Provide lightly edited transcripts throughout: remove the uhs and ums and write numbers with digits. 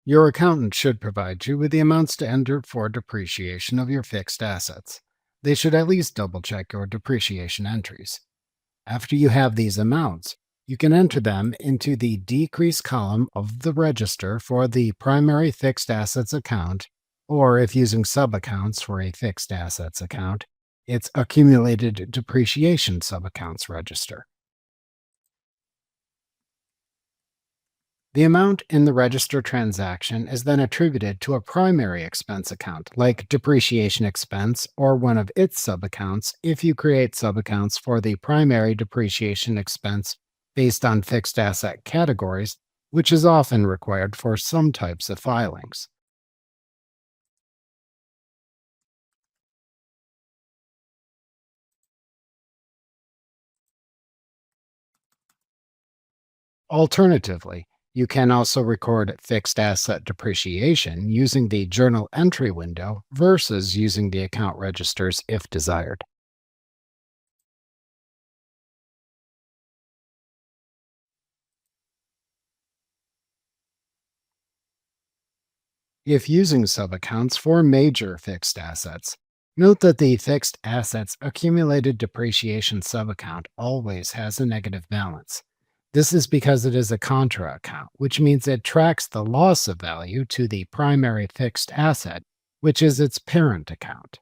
Your accountant should provide you with the amounts to enter for depreciation of your fixed assets. They should at least double check your depreciation entries. After you have these amounts, you can enter them into the decrease column of the register for the primary fixed assets account, or if using subaccounts for a fixed assets account, its accumulated depreciation subaccounts register. The amount in the register transaction is then attributed to a primary expense account, like depreciation expense or one of its subaccounts if you create subaccounts for the primary depreciation expense based on fixed asset categories, which is often required for some types of filings. Alternatively, you can also record fixed asset depreciation using the journal entry window versus using the account registers if desired. If using subaccounts for major fixed assets, note that the fixed assets accumulated depreciation subaccount always has a negative balance. This is because it is a contra account, which means it tracks the loss of value to the primary fixed asset, which is its parent account.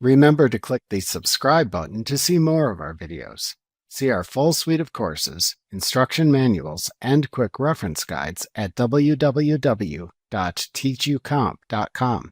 Remember to click the subscribe button to see more of our videos. See our full suite of courses, instruction manuals, and quick reference guides at www.teachucomp.com.